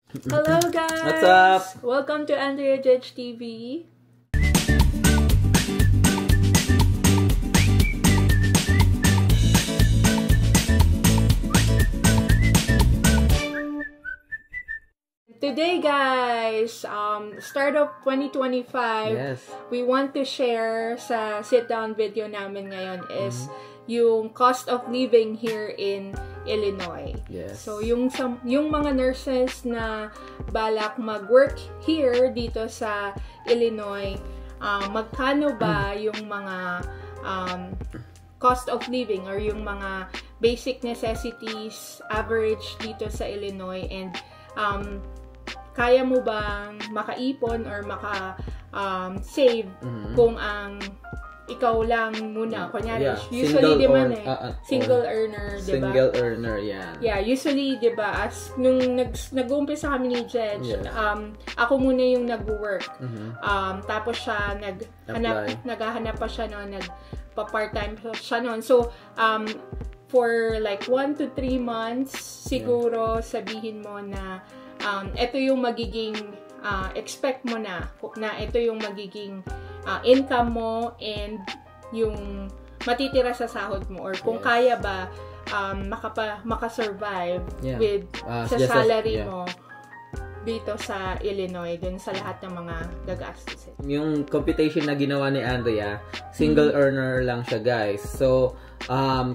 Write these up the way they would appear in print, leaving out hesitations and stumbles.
Hello guys! What's up? Welcome to Andrea Judge TV. Today guys, start of 2025, Yes. we want to share sa sit-down video namin ngayon is yung cost of living here in Illinois. Yes. So yung mga nurses na balak mag-work here dito sa Illinois, magkano ba yung mga cost of living or yung mga basic necessities average dito sa Illinois, and kaya mo bang makaipon or maka-save kung ang ikaw lang muna. Kunyari, usually, di ba, single earner, di ba? Single earner, yeah. Yeah, usually, di ba, as nung nag-uumpisa kami ni Jedge, ako muna yung nag-work. Tapos siya, naghahanap pa siya noon, nagpa-part-time siya noon. So, for like 1 to 3 months, siguro sabihin mo na ito yung magiging expect mo na ito yung magiging income mo and yung matitira sa sahod mo, or kung kaya ba makasurvive with sa salary mo dito sa Illinois, dun sa lahat ng mga gagastusin. Yung computation na ginawa ni Andrea, single earner lang siya, guys. So,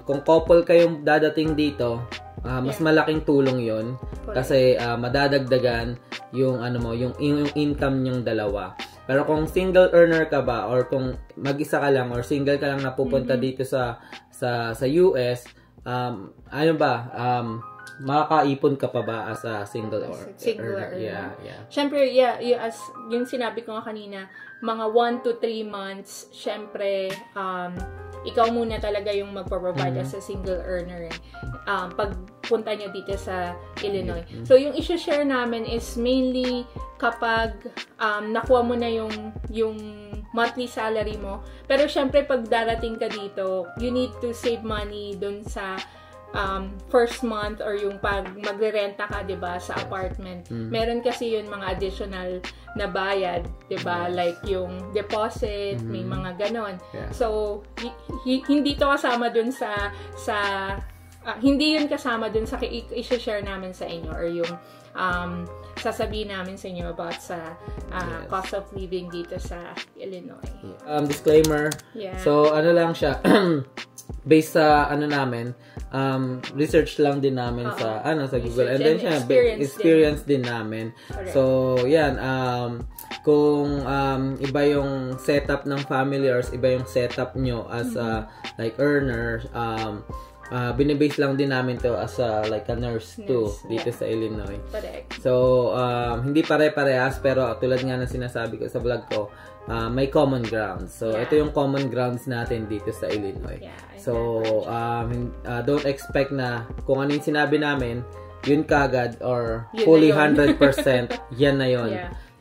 kung couple kayong dadating dito, mas malaking tulong yon kasi madadagdagan yung yung income nyong dalawa. Pero kung single earner ka ba, or kung mag-isa ka lang or single ka lang na pupunta dito sa US, makakaipon ka pa ba as a single earner? Yeah. Syempre, as yung sinabi ko nga kanina, mga 1 to 3 months, syempre, ikaw muna talaga yung magpo-provide as a single earner pagpunta nyo dito sa Illinois. So, yung isi-share namin is mainly kapag nakuha mo na yung monthly salary mo. Pero syempre, pag darating ka dito, you need to save money dun sa first month, or yung pag magre-renta ka, 'di ba, sa apartment. Meron kasi yun mga additional na bayad, 'di ba? Like yung deposit, may mga ganon. So hindi to kasama dun sa hindi yun kasama dun sa i-share namin sa inyo, or yung sasabihin namin sa inyo about sa cost of living dito sa Illinois. Disclaimer. So lang siya based sa namin, research lang din namin sa Google, and then siya experience din namin. Correct. So yan, kung iba yung setup ng family or iba yung setup nyo as like earner, binibase lang din namin to as like a nurse too dito sa Illinois. Correct. So hindi pare-parehas, pero tulad nga ng sinasabi ko sa vlog ko, may common grounds. So ito yung common grounds natin dito sa Illinois. So don't expect na kung ano yung sinabi namin, yun kagad, or yun fully 100% yan na yun.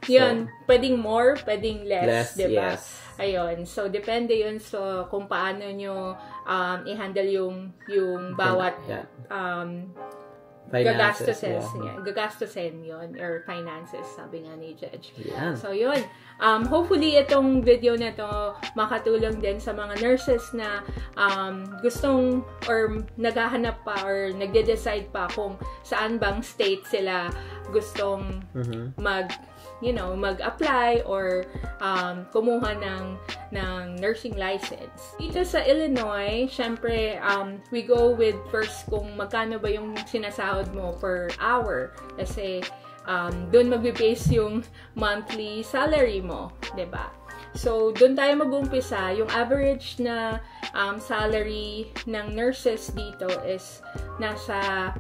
Yun, pwedeng more, pwedeng less, diba? Yes. Ayun. So, depende yun kung paano nyo i-handle yung bawat gagastusin yun, or finances, sabi nga ni Judge. So, yun. Hopefully, itong video na to makatulong din sa mga nurses na gustong or naghahanap pa or nagde-decide pa kung saan bang state sila gustong mag-apply or kumuha ng nursing license. Dito sa Illinois, syempre, we go with first kung magkano ba yung sinasahod mo per hour. Kasi, doon magbe-base yung monthly salary mo, 'di ba? So, doon tayo mag-umpisa. Yung average na salary ng nurses dito is nasa,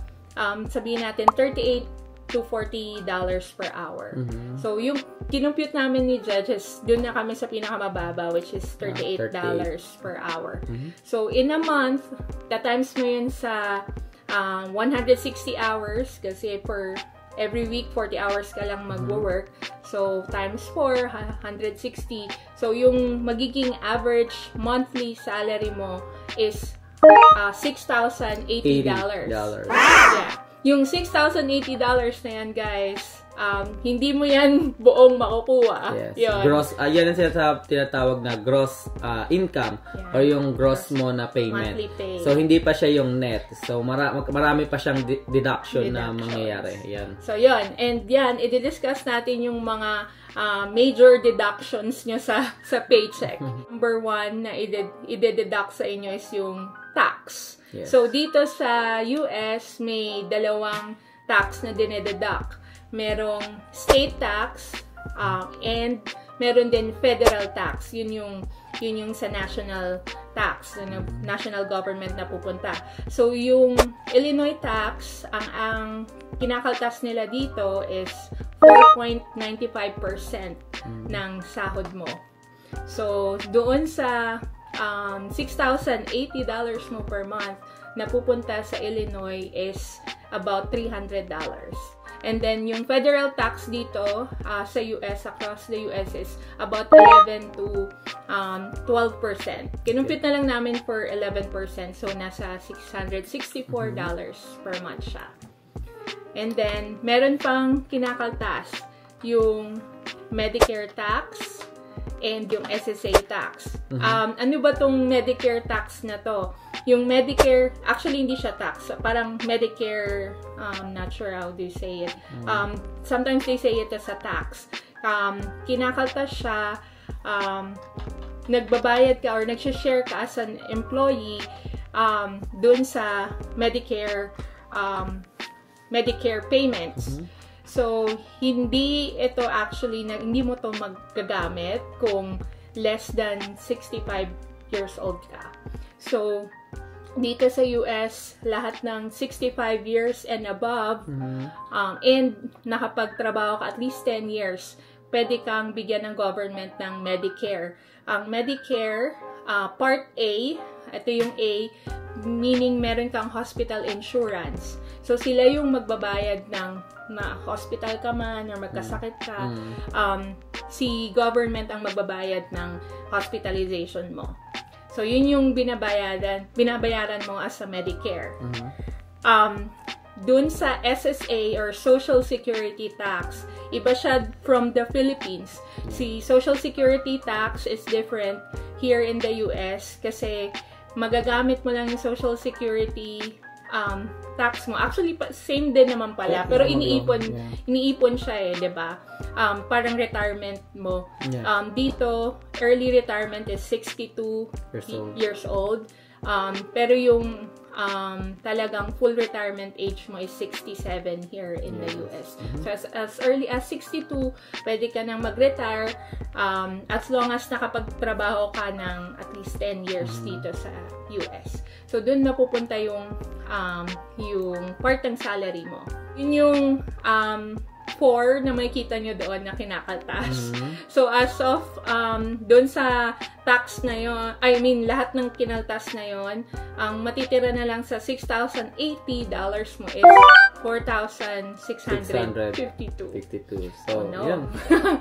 sabihin natin, $38 to $40 per hour. So, yung kinumpute namin ni Judges, doon na kami sa pinakamababa, which is $38 per hour. So, in a month, times mo yun sa 160 hours, kasi per every week, 40 hours ka lang mag-work. So, times 4, 160. So, yung magiging average monthly salary mo is $6,080. Yeah. Yung $6,080 na yan, guys, hindi mo yan buong makukuha. Yes. Yun. Gross, yan ang tinatawag na gross income or yung gross mo na payment. So, hindi pa siya yung net. So, marami pa siyang deduction na mangyayari. Yan. So, yun. And yan, i-discuss natin yung mga major deductions nyo sa paycheck. Number 1 na i-deduct sa inyo is yung tax. Yes. So, dito sa US, may dalawang tax na dinededuct. Merong state tax and meron din federal tax. Yun yung sa national tax, national government na pupunta. So, yung Illinois tax, ang kinakaltas nila dito is 4.95% ng sahod mo. So, doon sa $6,080 mo per month na pupunta sa Illinois is about $300. And then, yung federal tax dito sa US, across the US, is about 11 to 12%. Kinumpit na lang namin for 11%. So, nasa $664 per month siya. And then, meron pang kinakaltas yung Medicare tax and yung SSA tax. Ano ba tong Medicare tax na to? Yung Medicare, actually hindi siya tax. Parang Medicare, not sure how do you say it. Sometimes they say it as a tax. Kinakaltas siya, nagbabayad ka or nagsishare ka as an employee dun sa Medicare payments. So, hindi ito actually, hindi mo to magagamit kung less than 65 years old ka. So, dito sa US, lahat ng 65 years and above, and nakapagtrabaho ka at least 10 years, pwede kang bigyan ng government ng Medicare. Ang Medicare, Part A, ito yung A, meaning meron kang hospital insurance. So, sila yung magbabayad ng hospital ka man or magkasakit ka. Si government ang magbabayad ng hospitalization mo. So, yun yung binabayaran mo as a Medicare. Dun sa SSA or Social Security Tax, iba siya from the Philippines. Si Social Security Tax is different here in the US kasi magagamit mo lang yung Social Security tax mo. Actually, same din naman pala. Pero iniipon siya 'di ba? Parang retirement mo. Dito, early retirement is 62 years old. Pero yung talagang full retirement age mo is 67 here in the US. So, as early as 62, pwede ka nang mag-retire as long as nakapagtrabaho ka ng at least 10 years dito sa US. So, dun napupunta yung part ng salary mo. Yun yung 4 na makikita nyo doon na kinakaltas. So, as of doon sa tax na yun, lahat ng kinaltas na yun, ang matitira na lang sa $6,080 mo is $4,652. So, yun.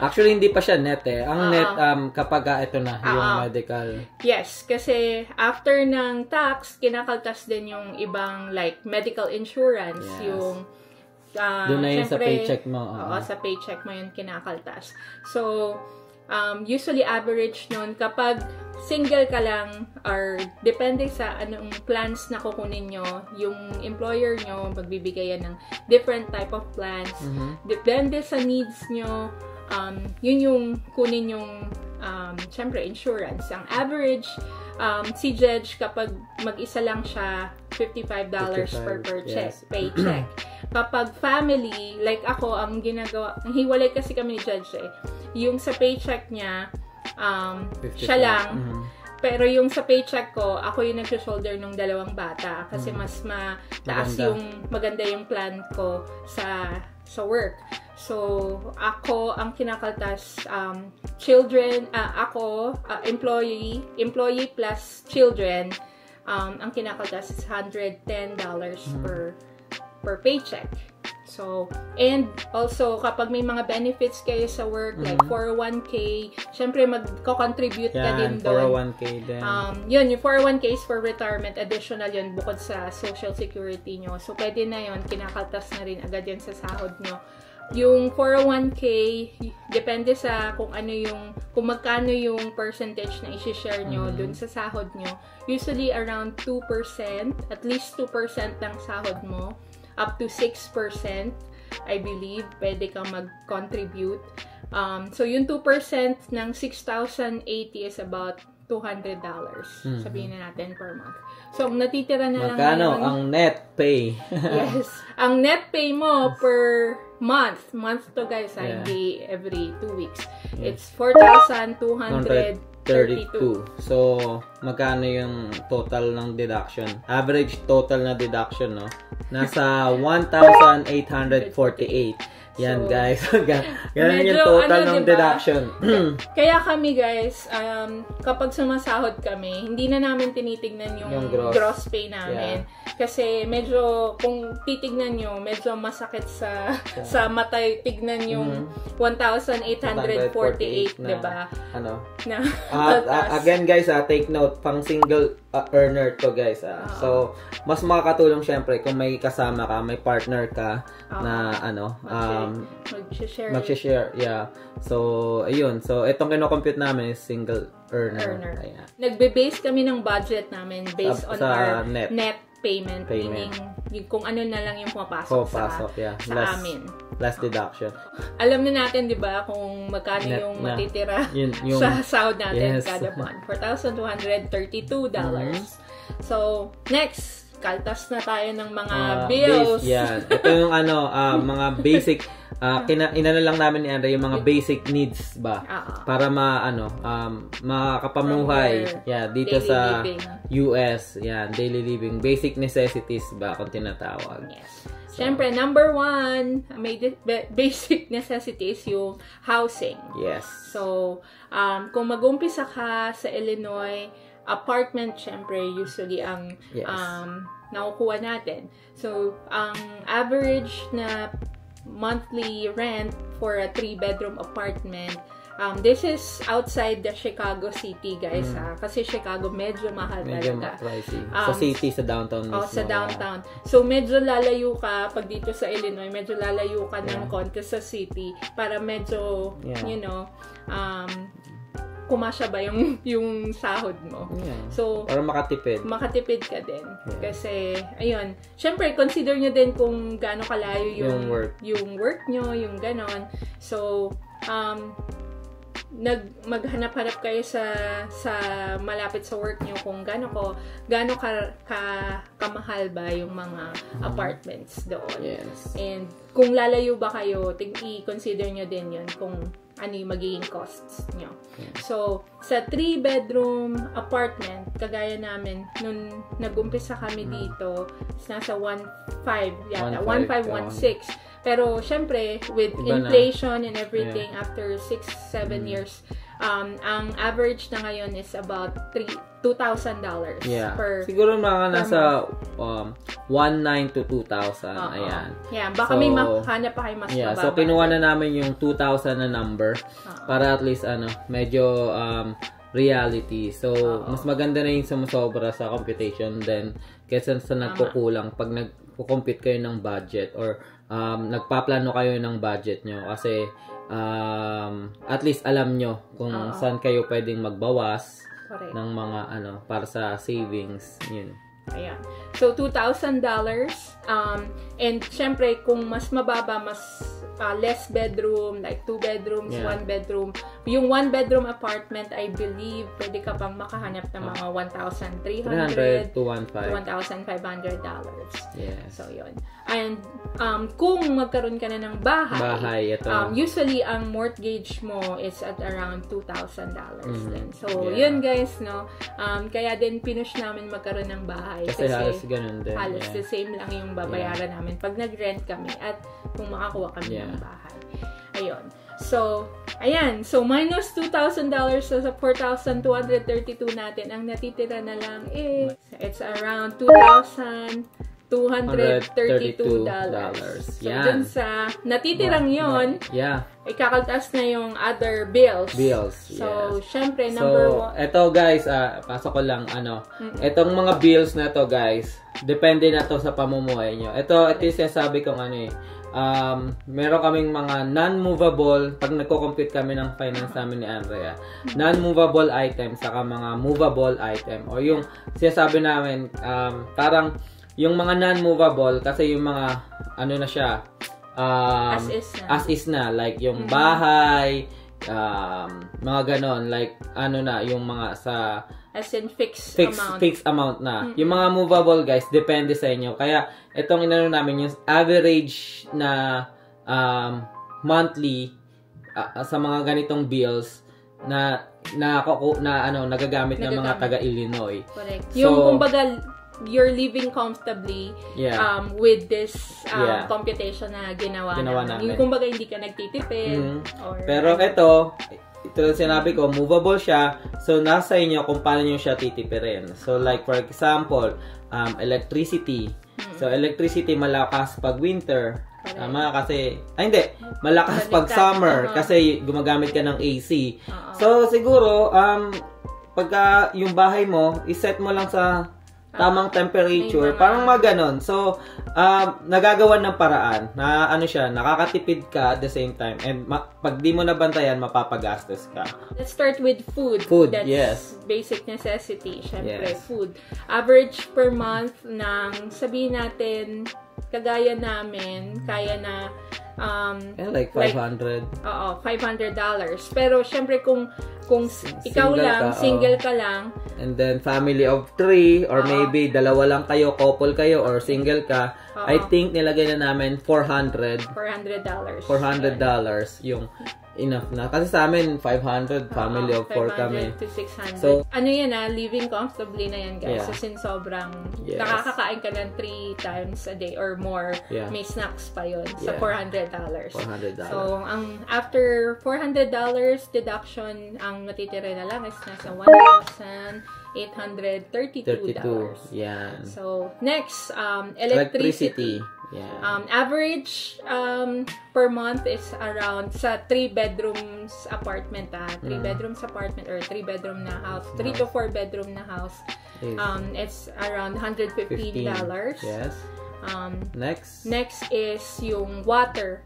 Actually, hindi pa siya net eh. Ang net, kapag ito na, yung medical. Yes, kasi after ng tax, kinakaltas din yung ibang like medical insurance, yung doon na yun sa paycheck mo. Oo, sa paycheck mo yun kinakaltas. So, usually average nun, kapag single ka lang, or depende sa anong plans na kukunin nyo, yung employer nyo, magbibigay yan ng different type of plans. Depende sa needs nyo, yun yung kunin yung, syempre, insurance. Ang average, si Judge, kapag mag-isa lang siya, $55 per paycheck. Kapag family, like ako, ang ginagawa, hiwalay kasi kami ni Judge yung sa paycheck niya, siya lang, pero yung sa paycheck ko, ako yung nag-shoulder ng 2 bata kasi mas maganda yung plan ko sa work. So, ako, ang kinakaltas, employee plus children, ang kinakaltas is $110 per paycheck. So, and also, kapag may mga benefits kayo sa work, like 401k, syempre magko-contribute ka din doon. 401k din. Yun, yung 401k is for retirement, additional yun, bukod sa social security nyo. So, pwede na yun, kinakaltas na rin agad yan sa sahod nyo. yung 401k, depende sa kung magkano yung percentage na i-share nyo dun sa sahod nyo. Usually around 2%, at least 2% ng sahod mo, up to 6%, I believe, pwede kang mag-contribute. So yung 2% ng 6,080 is about $200. Sabihin na natin per month. So, ang natitira na lang magkano ang net pay? Yes. Ang net pay mo per month to guys, hindi every 2 weeks. It's 4,232. So, magkano yung total ng deduction? Average total na deduction, no? Nasa 1,848. Yan, so, guys. Ganun yung total ng deduction. Kaya kami, guys, kapag sumasahod kami, hindi na namin tinitignan yung gross pay namin. Yeah. Kasi medyo, kung titignan nyo, medyo masakit sa mata tignan yung 1,848, diba? Again, guys, take note, pang single earner to, guys. So, mas makakatulong syempre kung may kasama ka, may partner ka na mag-share. Yeah. So, ayun. So, itong kino-compute namin is single earner. Ayan. Nagbe-base kami ng budget namin based on our net payment. Meaning, kung ano na lang yung pumapasok sa amin. Less deduction. Alam na natin, di ba, kung magkano yung matitira sa sahod natin kada buwan. $4,232. So, next, kaltas na tayo ng mga bills. Ito yung mga basic, inano lang namin ni Andre, yung mga basic needs ba? Para makakapamuhay. Dito sa living. US. Daily living. Basic necessities ba kung tinatawag. Yes. Siyempre, number 1, may basic necessities yung housing. Yes. So, kung mag-umpisa ka sa Illinois, apartment, syempre, usually ang nakukuha natin. So, ang average na monthly rent for a 3-bedroom apartment, this is outside the Chicago City, guys. Kasi Chicago, medyo mahal talaga. Medyo pricey. Sa city, sa downtown mismo. Sa downtown. So, medyo lalayo ka, pag dito sa Illinois, medyo lalayo ka ng konti sa city para medyo, kumasya ba yung sahod mo. So, para makatipid. Makatipid ka din. Kasi, ayun, syempre, consider nyo din kung gaano kalayo yung work nyo, yung ganon. So, maghanap-hanap kayo sa malapit sa work nyo kung gaano kamahal ba yung mga apartments doon. Yes. And kung lalayo ba kayo, i-consider nyo din yun kung ano yung magiging costs nyo. So, sa 3-bedroom apartment, kagaya namin, nung nag-umpisa kami dito, nasa 1.5 yata, 1.516. Pero, syempre, with inflation and everything, after 6-7 years, ang average na ngayon is about $2,000 per siguro mga nasa 1,900 to 2,000. Ayan. Baka may mahanap pa kayo mas mababa. So, kinuha na namin yung 2,000 na number para at least, medyo reality. So, mas maganda na yung sumusobra sa computation then kaysa sa nagkukulang pag nagko-compute kayo ng budget or nagpaplano kayo ng budget nyo kasi at least alam nyo kung saan kayo pwedeng magbawas ng mga para sa savings. Yun. Ayan. So, $2,000. And syempre, kung mas mababa, mas less bedroom, like 2 bedrooms, 1 bedroom. Yung 1-bedroom apartment, I believe, pwede ka pang makahanap ng mga $1,300 to $1,500. Yes. So, yun. And kung magkaroon ka na ng bahay ito. Usually, ang mortgage mo is at around $2,000 din. So, yun guys, no? Kaya din pinush namin magkaroon ng bahay. Kasi halos ganun din. Halos the same lang yung babayaran namin pag nag-rent kami at kung makakuha kami ng bahay. Ayun. So, ayan. So, minus $2,000 sa $4,232 natin. Ang natitira na lang is, it's around $2,232. So, dun sa natitirang yon, ikakaltas na yung other bills. So, syempre, number 1. Ito guys, pasok ko lang, itong mga bills na to guys, depende na to sa pamumuhay nyo. Ito yung sinasabi kong meron kaming mga non-movable, pag nagko-compute kami ng finance namin ni Andrea, non-movable item, saka mga movable item. O yung sinasabi namin, parang yung mga non-movable, kasi yung mga, ano na siya, as is na. Like yung bahay, mga ganon, like, ano na, yung mga sa, as in fixed amount na. Yung mga movable, guys, depende sa inyo. Kaya, itong inano namin, yung average na monthly sa mga ganitong bills na nagagamit ng mga taga-Illinois. Correct. So, yung kumbaga, you're living comfortably with this computation na ginawa namin. Yung kumbaga, hindi ka nagtitipid. Pero ito sinabi ko, movable siya. So, nasa inyo kung paano nyo siya titipirin. So, like, for example, electricity. So, electricity malakas pag winter. Tama, kasi, malakas pag summer. Kasi gumagamit ka ng AC. So, siguro, pagka yung bahay mo, iset mo lang sa tamang temperature, parang mga ganon. So, nagagawan ng paraan na ano siya, nakakatipid ka at the same time. And pag di mo nabantayan, mapapagastos ka. Let's start with food. That's basic necessity. Syempre, food. Average per month ng, sabihin natin, kagaya namin, kaya na like $500. $500. Pero syempre kung ikaw lang, single ka lang, and then family of 3 or maybe dalawa lang kayo, couple kayo or single ka, I think nilagay na namin $400 yung enough na. Kasi sa amin, 500, family of 4 kami. 500 to 600. So, ano yan living comfortably na yan, guys. So, since sobrang, nakakakain ka ng 3 times a day or more, may snacks pa yun sa $400. So, after $400 deduction, ang natitira na lang is nasa $1,832. Yan. So, next, electricity. Average per month is around sa 3 bedrooms apartment 3 bedrooms apartment or 3 bedroom na house, 3 to 4 bedroom na house, it's around $115. Yes. Next is yung water.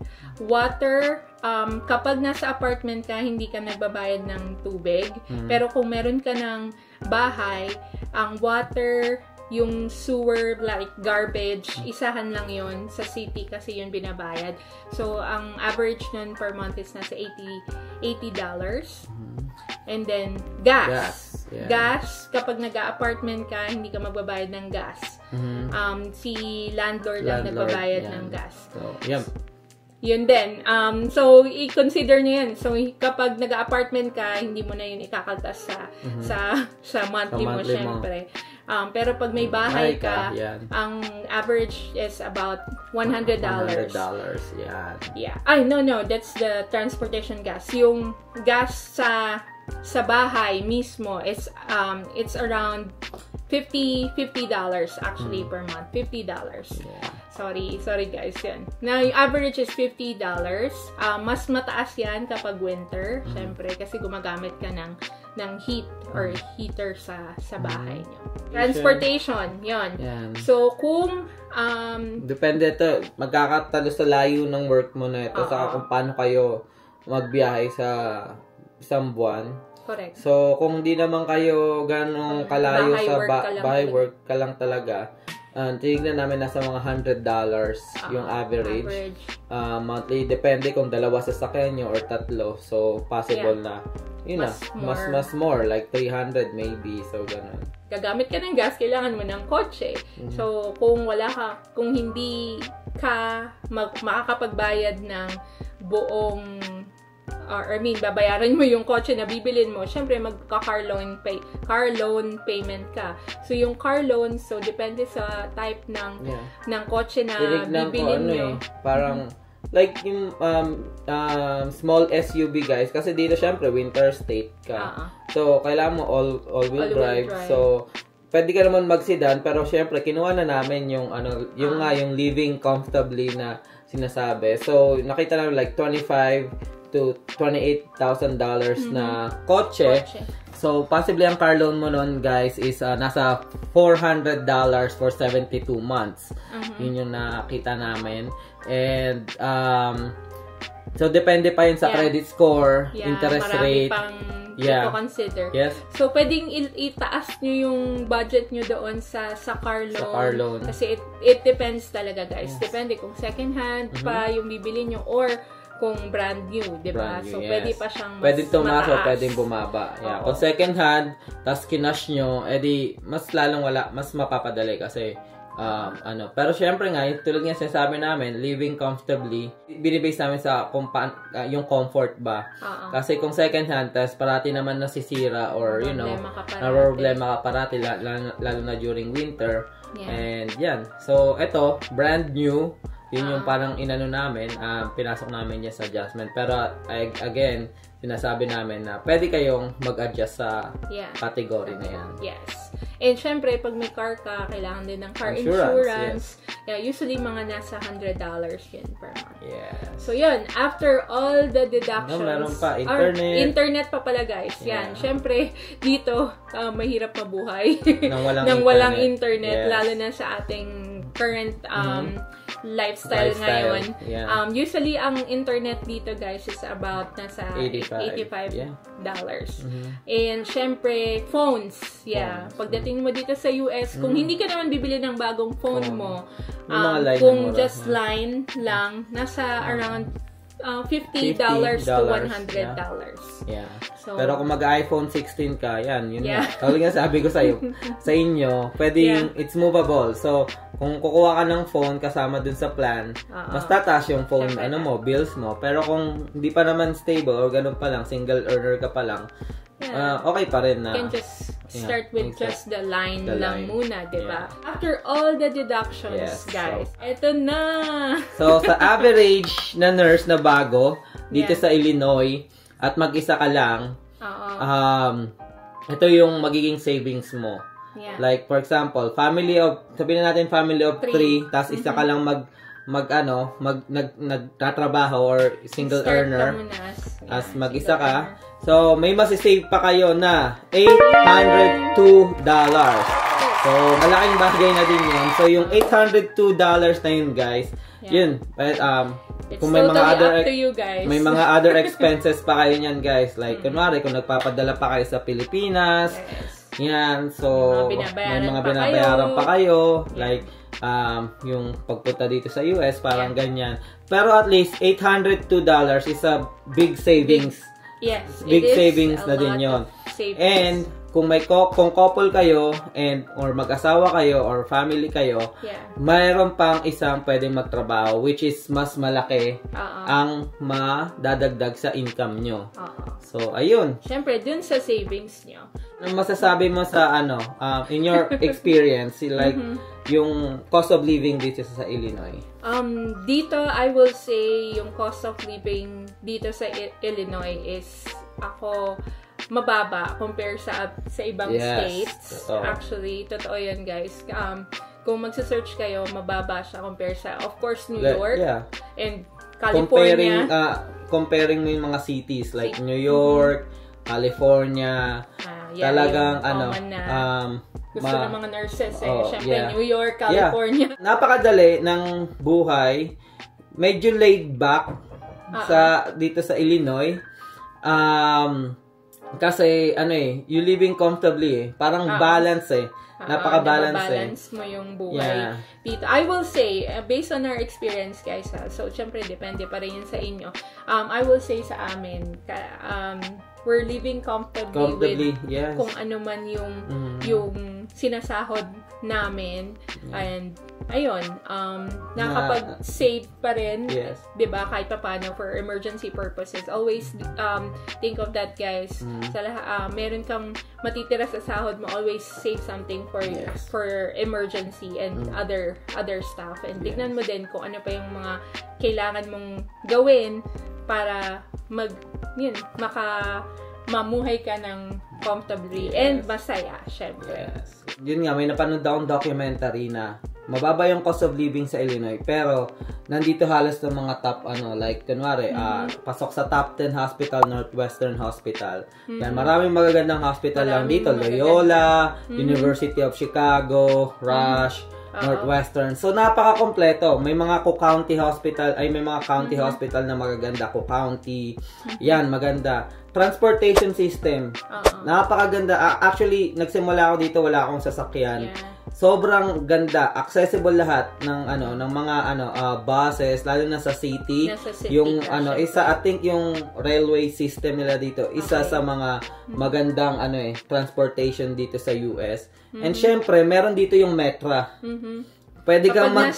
Kapag nasa apartment ka, hindi ka nagbabayad ng tubig. Pero kung meron ka ng bahay, ang water, yung sewer, like garbage, isahan lang yon sa city kasi yun binabayad. So, ang average nun per month is nasa $80. And then, gas. Gas, kapag nag-apartment ka, hindi ka magbabayad ng gas. Si landlord lang nagbabayad ng gas. So, yun din. So, i-consider nyo yun. So, kapag nag-apartment ka, hindi mo na yun ikakaltas sa monthly mo, syempre. Pero pag may bahay ka, ang average is about $100. Yeah. Ay, no. That's the transportation gas. Yung gas sa bahay mismo is it's around $50 actually per month. $50. Sorry guys, yan. Now, yung average is $50. Mas mataas yan kapag winter, syempre, kasi gumagamit ka ng heat or heater sa bahay nyo. Transportation, yon. So, kung depende ito, magkakatalo sa layo ng work mo na ito, saka kung paano kayo magbiyahe sa isang buwan. Correct. So, kung di naman kayo ganong kalayo sa bahay work ka lang talaga, tignan namin nasa mga $100 yung average. Monthly, depende kung dalawa sasakyan nyo or tatlo. So, possible na, mas more, like 300 maybe. So, ganun. Gagamit ka ng gas, kailangan mo ng kotse. So, kung hindi ka makakapagbayad ng buong babayaran mo yung kotse na bibilin mo, syempre car loan payment ka. So yung car loan, so depende sa type ng kotse na bibilin mo. Parang like yung small SUV, guys, kasi dito syempre winter state ka. So kailangan mo all-wheel drive. So pwede ka naman mag-sedan, pero syempre kinuha na namin yung yung living comfortably na sinasabi. So nakita namin like $25,000 to $28,000 na kotse. So, possibly ang car loan mo nun, guys, is nasa $400 for 72 months. Yun yung nakita namin. And, so, depende pa yun sa credit score, interest rate. Consider. Yes. So, pwedeng itaas nyo yung budget nyo doon sa car loan. Sa car loan. Kasi it depends talaga, guys. Depende kung second hand pa yung bibili nyo or kung brand new, di ba? So, pwede pa siyang pwede tumaas o pwedeng bumaba. Yeah. Kung second hand, tas kinash nyo, edi mas lalong mas mapapadali kasi pero syempre nga, tulad nga sinasabi namin, living comfortably, binibase namin sa yung comfort ba. Kasi kung second hand, tas parati naman nasisira or, problema ka parati, lalo na during winter. And yan. So, ito, brand new, yun yung parang inano namin, pinasok namin yan sa adjustment. Pero, again, sinasabi namin na pwede kayong mag-adjust sa category na yan. Yes. And syempre, pag may car ka, kailangan din ng car insurance. Yeah, usually mga nasa $100 yun per month. Yes. So yun, after all the deductions, meron pa, internet pa pala guys. Yan, syempre, dito, mahirap mabuhay nang walang internet. Lalo na sa ating current lifestyle ngayon. Usually, ang internet dito, guys, is about nasa $85. And, syempre, phones. Pagdating mo dito sa US, kung hindi ka naman bibili ng bagong phone mo, kung just line lang, nasa around $50 to $100. So, pero kung mag-iPhone 16 ka, yun na. Kaya nga sabi ko sa inyo, pwedeng it's movable. So, kung kukuha ka ng phone kasama dun sa plan, mas tataas yung phone, bills mo. Pero kung hindi pa naman stable or ganun pa lang, single earner ka pa lang, okay pa rin na. You can just start with just the line lang muna, diba? After all the deductions, guys, eto na! So, sa average na nurse na bago, dito sa Illinois, at mag-isa ka lang, ito yung magiging savings mo. Like, for example, sabihin na natin family of 3, tas isa ka lang nagtatrabaho or single earner, as mag-isa ka. So, may masisave pa kayo na $802. So, malaking bagay na din yun. So, yung $802 na yun, guys, yun. Kung may may mga other expenses pa kayo niyan, guys. Like, kunwari, kung nagpapadala pa kayo sa Pilipinas, yan. So, may mga binabayaran pa kayo. Like, yung pagpunta dito sa US, parang ganyan. Pero at least, $802 is a big savings. Big savings na din yon. And kung couple kayo or mag-asawa kayo or family kayo, mayroon pang isang pwedeng magtrabaho which is mas malaki ang madadagdag sa income nyo. So, ayun. Siyempre, dun sa savings nyo. Ano masasabi mo sa in your experience, like yung cost of living dito sa Illinois? Dito, I will say, yung cost of living dito sa Illinois is mababa compare sa ibang states. Actually, totoo yun, guys. Kung magsa-search kayo, mababa siya compare sa, of course, New York and California. Comparing mo yung mga cities like New York, California, talagang gusto ng mga nurses syempre New York, California. Napakadali ng buhay. Medyo laid back dito sa Illinois. Kasi you living comfortably parang balance napaka-balance mo yung buhay dito. I will say, based on our experience, guys, so syempre depende pa rin yun sa inyo. I will say sa amin, we're living comfortably with kung ano man yung sinasahod namin. And ayun, nakapag-save pa rin, 'di ba, kahit papaano for emergency purposes. Always think of that, guys. Sa meron kang matitira sa sahod mo, always save something for emergency and other stuff. And tignan mo din kung ano pa yung mga kailangan mong gawin para mamuhay ka ng comfortably and masaya, syempre. Yun nga, may napanood akong documentary na mababa yung cost of living sa Illinois, pero nandito halos ng mga top, like, kunwari, pasok sa top 10 hospital, Northwestern Hospital. Yan, maraming magagandang hospital lang dito. Loyola, University of Chicago, Rush, Northwestern. So, napaka-kompleto. May mga co-county hospital, may mga county hospital na magaganda. Co-county. Yan, maganda. Transportation system. Napakaganda. Actually, nagsimula ako dito, wala akong sasakyan. Sobrang ganda. Accessible lahat ng ng mga buses, lalo na sa city. Yung I think yung railway system nila dito, isa sa mga magandang transportation dito sa US. And syempre, meron dito yung Metra. Pwede kang mag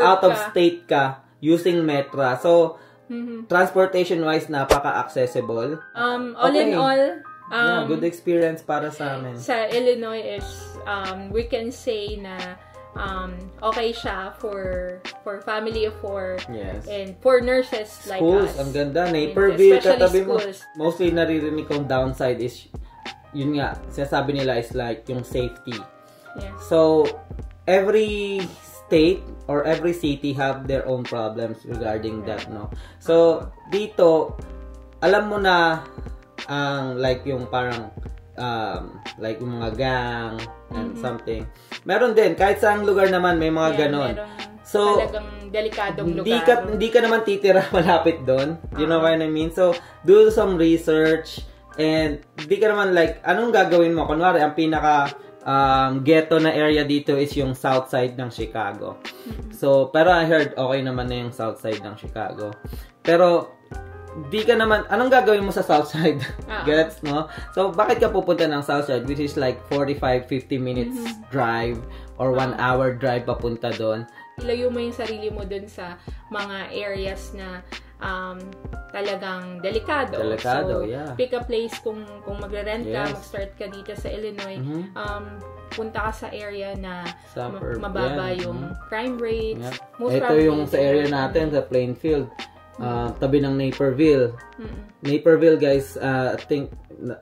out of state ka using Metra. So, transportation wise napaka-accessible. All in all, good experience para sa amin. Sa Illinois is we can say na okay siya for family of 4 and for nurses like us. Schools, ang ganda. Naperville, katabi mo. Mostly naririnig kong downside is yun nga, sinasabi nila is like yung safety. So, every state or every city have their own problems regarding that, no? So, dito, alam mo na like yung parang like yung mga gang and something. Meron din, kahit saang lugar naman may mga ganon. So, talagang delikadong lugar. Hindi ka naman titira malapit doon. You know what I mean? So, do some research and di ka naman like, anong gagawin mo? Kunwari, ang pinaka ghetto na area dito is yung south side ng Chicago. So, pero I heard okay naman na yung south side ng Chicago. Pero, di ka naman, anong gagawin mo sa south side? Gets, no? So, bakit ka pupunta ng south side, which is like 45-50 minutes drive or 1 hour drive papunta doon? Ilayo mo yung sarili mo doon sa mga areas na talagang delikado. So, pick a place kung magre-rent ka, mag-start ka dito sa Illinois, punta ka sa area na mababa yung crime rates. Ito yung sa area natin, sa Plainfield. Tabi ng Naperville. Naperville, guys, I think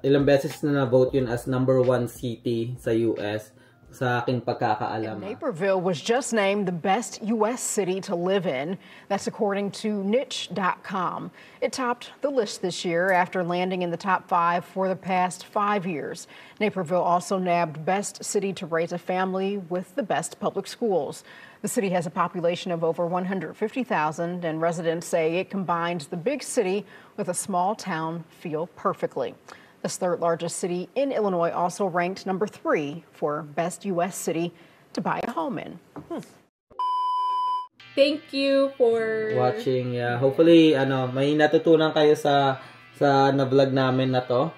ilang beses na na-vote yun as #1 city sa US sa aking pagkakaalam. Naperville was just named the best US city to live in. That's according to niche.com. It topped the list this year after landing in the top 5 for the past 5 years. Naperville also nabbed best city to raise a family with the best public schools. The city has a population of over 150,000, and residents say it combines the big city with a small town feel perfectly. This third largest city in Illinois also ranked #3 for best U.S. city to buy a home in. Thank you for watching. Hopefully, may natutunan kayo sa na-vlog namin na to.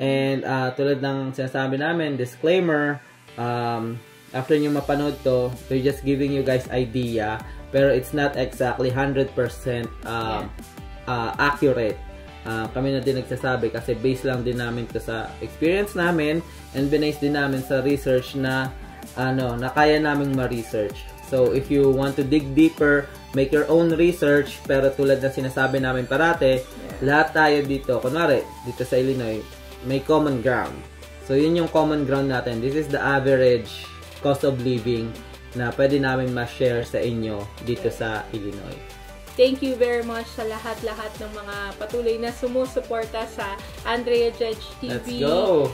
And tulad ng sinasabi namin, disclaimer, after nyo mapanood to, we're just giving you guys idea, pero it's not exactly 100% accurate. Kami na din nagsasabi kasi based lang din namin to sa experience namin and binase din namin sa research na na kaya naming ma-research. So if you want to dig deeper, make your own research, pero tulad na sinasabi namin parate, lahat tayo dito, kunwari dito sa Illinois, may common ground. So yun yung common ground natin. This is the average cost of living na pwede namin ma-share sa inyo dito sa Illinois. Thank you very much sa lahat-lahat ng mga patuloy na sumusuporta sa Andrea Judge TV. Let's go!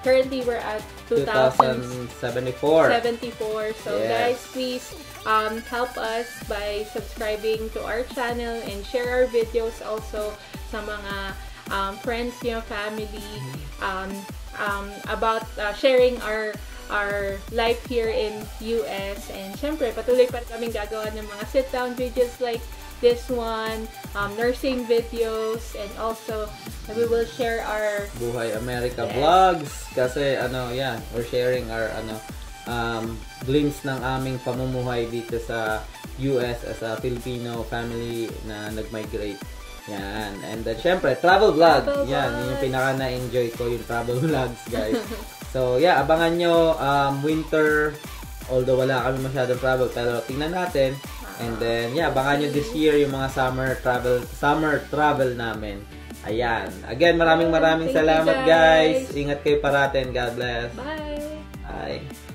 Currently, we're at 2,074. So, guys, please help us by subscribing to our channel and share our videos also sa mga friends niyo, family, about sharing our life here in US. And syempre, patuloy pa kaming gagawa ng mga sit-down videos like this one, nursing videos, and also we will share our Buhay America vlogs kasi we're sharing our glimpse ng aming pamumuhay dito sa US as a Filipino family na nag-migrate. Yan. And then syempre, travel vlog. Yan, yung pinaka na-enjoy ko yung travel vlogs, guys. So, abangan nyo winter, although wala kami masyadong travel, pero tingnan natin. And then, abangan nyo this year yung mga summer travel namin. Ayan. Again, maraming salamat, guys. Ingat kayo parate and God bless. Bye! Bye!